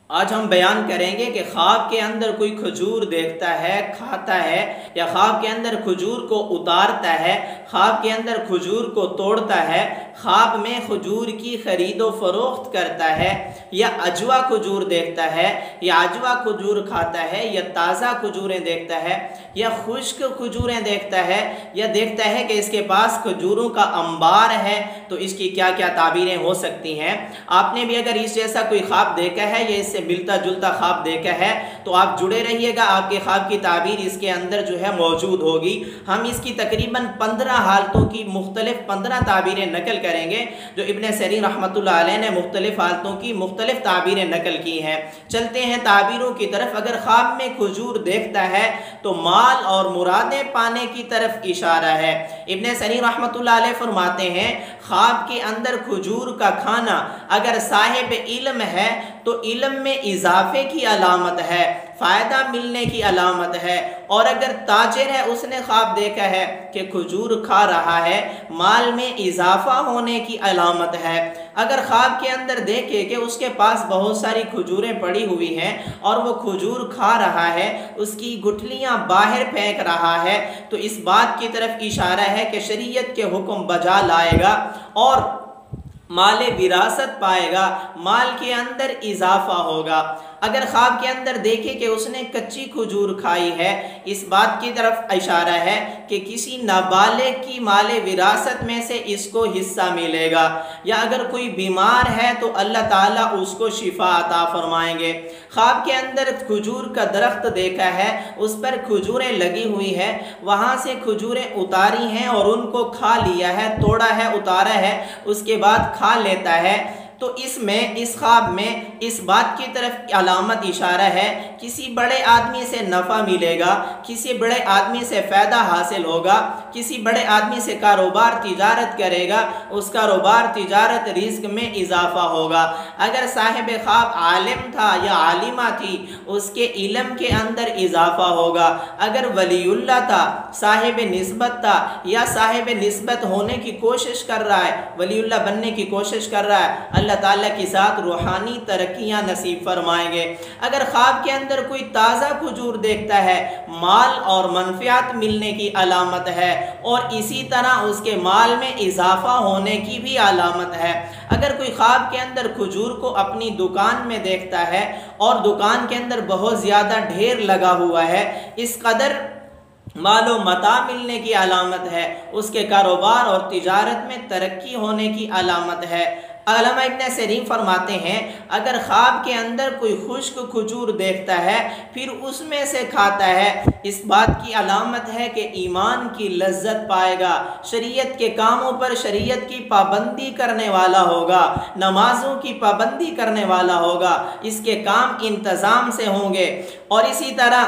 آج ہم بیان کریں گے کہ خواب کے اندر کوئی کھجور دیکھتا ہے، کھاتا ہے، یا خواب کے اندر کھجور کو اتارتا ہے، خواب کے اندر کھجور کو توڑتا ہے، خواب میں کھجور کی خرید و فروخت کرتا ہے، یا اجوا کھجور دیکھتا ہے، یا اجوا کھجور کھاتا ہے، یا تازہ کھجوریں دیکھتا ہے، یا خشک کھجوریں دیکھتا ہے، یا دیکھتا ہے کہ اس کے پاس کھجوروں کا انبار ہے، تو اس کی کیا کیا تعبیریں ہو سکتی ہیں۔ آپ نے بھی اگر اس جیسا کوئی خواب دیکھا ہے یا اس سے ملتا جلتا خواب دیکھا ہے تو آپ جڑے رہیے گا، آپ کے خواب کی تعبیر اس کے اندر جو ہے موجود ہوگی۔ ہم اس کی تقریباً 15 حالتوں کی مختلف 15 تعبیریں نقل کریں گے جو ابن سیرین رحمۃ اللہ علیہ نے مختلف حالتوں کی مختلف تعبیریں نقل کی ہیں۔ چلتے ہیں تعبیروں کی طرف۔ اگر خواب میں کھجور دیکھتا ہے تو مال اور مرادیں پانے کی طرف اشارہ ہے۔ ابن سیرین رحمۃ اللہ علیہ فرماتے ہیں خواب کے اندر کھجور کا کھانا اگر صاحب علم ہے تو علم میں اضافے کی علامت ہے، فائدہ ملنے کی علامت ہے، اور اگر تاجر ہے اس نے خواب دیکھا ہے کہ کھجور کھا رہا ہے، مال میں اضافہ ہونے کی علامت ہے۔ اگر خواب کے اندر دیکھے کہ اس کے پاس بہت ساری کھجوریں پڑی ہوئی ہیں اور وہ کھجور کھا رہا ہے، اس کی گٹھلیاں باہر پھینک رہا ہے، تو اس بات کی طرف اشارہ ہے کہ شریعت کے حکم بجا لائے گا اور مال وراثت پائے گا، مال کے اندر اضافہ ہوگا۔ اگر خواب کے اندر دیکھے کہ اس نے کچی کھجور کھائی ہے، اس بات کی طرف اشارہ ہے کہ کسی نابالغ کی مال وراثت میں سے اس کو حصہ ملے گا، یا اگر کوئی بیمار ہے تو اللہ تعالیٰ اس کو شفا عطا فرمائیں گے۔ خواب کے اندر کھجور کا درخت دیکھا ہے، اس پر کھجوریں لگی ہوئی ہے، وہاں سے کھجوریں اتاری ہیں اور ان کو کھا لیا ہے، توڑا ہے، اتارا ہے، اس کے بعد کھا لیتا ہے، تو اس خواب میں اس بات کی طرف علامت اشارہ ہے کسی بڑے آدمی سے نفع ملے گا، کسی بڑے آدمی سے فائدہ حاصل ہوگا، کسی بڑے آدمی سے کاروبار تجارت کرے گا، اس کاروبار تجارت رزق میں اضافہ ہوگا۔ اگر صاحب خواب عالم تھا یا عالمہ تھی، اس کے علم کے اندر اضافہ ہوگا۔ اگر ولی اللہ تھا، صاحب نسبت تھا، یا صاحب نسبت ہونے کی کوشش کر رہا ہے، ولی اللہ بننے کی کوشش کر رہا ہے، اللہ تعالیٰ کی ذات روحانی ترقیاں نصیب فرمائیں گے۔ اگر خواب کے اندر کوئی تازہ کھجور دیکھتا ہے، مال اور منفعت ملنے کی علامت ہے، اور اسی طرح اس کے مال میں اضافہ ہونے کی بھی علامت ہے۔ اگر کوئی خواب کے اندر کھجور کو اپنی دکان میں دیکھتا ہے اور دکان کے اندر بہت زیادہ ڈھیر لگا ہوا ہے، اس قدر مال و متاع ملنے کی علامت ہے، اس کے کاروبار اور تجارت میں ترقی ہونے کی علامت ہے۔ علامہ ابن سیرین فرماتے ہیں اگر خواب کے اندر کوئی خشک کھجور دیکھتا ہے پھر اس میں سے کھاتا ہے، اس بات کی علامت ہے کہ ایمان کی لذت پائے گا، شریعت کے کاموں پر شریعت کی پابندی کرنے والا ہوگا، نمازوں کی پابندی کرنے والا ہوگا، اس کے کام انتظام سے ہوں گے۔ اور اسی طرح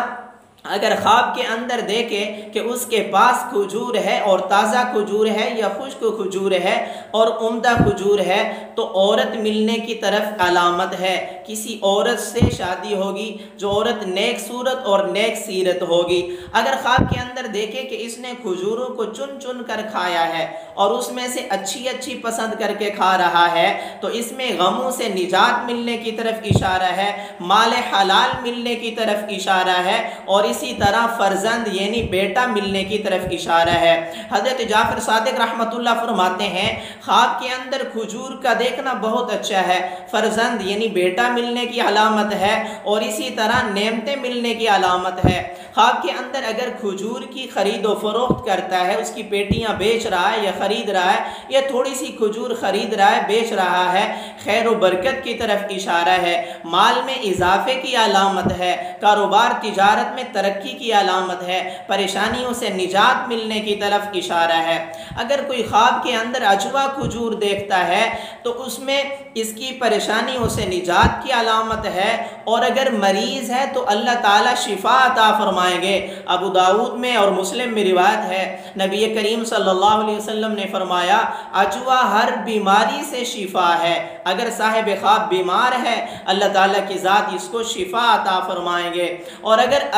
اگر خواب کے اندر دیکھے کہ اس کے پاس کھجور ہے اور تازہ کھجور ہے یا خشک کھجور ہے اور عمدہ کھجور ہے، تو عورت ملنے کی طرف علامت ہے، کسی عورت سے شادی ہوگی جو عورت نیک صورت اور نیک سیرت ہوگی۔ اگر خواب کے اندر دیکھے کہ اس نے کھجوروں کو چن چن کر کھایا ہے اور اس میں سے اچھی اچھی پسند کر کے کھا رہا ہے، تو اس میں غموں سے نجات ملنے کی طرف اشارہ ہے، مال حلال ملنے کی طرف اشارہ ہے، اور اسی طرح فرزند یعنی بیٹا ملنے کی طرف اشارہ ہے۔ حضرت جعفر صادق رحمۃ اللہ فرماتے ہیں خواب کے اندر کھجور کا دیکھنا بہت اچھا ہے، فرزند یعنی بیٹا ملنے کی علامت ہے، اور اسی طرح نعمتیں ملنے کی علامت ہے۔ خواب کے اندر اگر کھجور کی خرید و فروخت کرتا ہے، اس کی پیٹیاں بیچ رہا ہے یا خرید رہا ہے، یا تھوڑی سی کھجور خرید رہا ہے بیچ رہا ہے، خیر و برکت کی طرف اشارہ ہے، مال میں اضافے کی علامت ہے، کاروبار تجارت میں ترقی کی علامت ہے، پریشانیوں سے نجات ملنے کی طرف اشارہ ہے۔ اگر کوئی خواب کے اندر اجوا کھجور دیکھتا ہے تو اس میں اس کی پریشانیوں سے نجات کی علامت ہے، اور اگر مریض ہے تو اللہ تعالیٰ شفا عطا فرمائیں گے۔ ابو داؤد میں اور مسلم میں روایت ہے، نبی کریم صلی اللہ علیہ وسلم نے فرمایا اجوا ہر بیماری سے شفا ہے۔ اگر صاحب خواب بیمار ہے، اللہ تعالیٰ کی ذات اس کو شفا عطا فرمائیں گے۔ اور اگر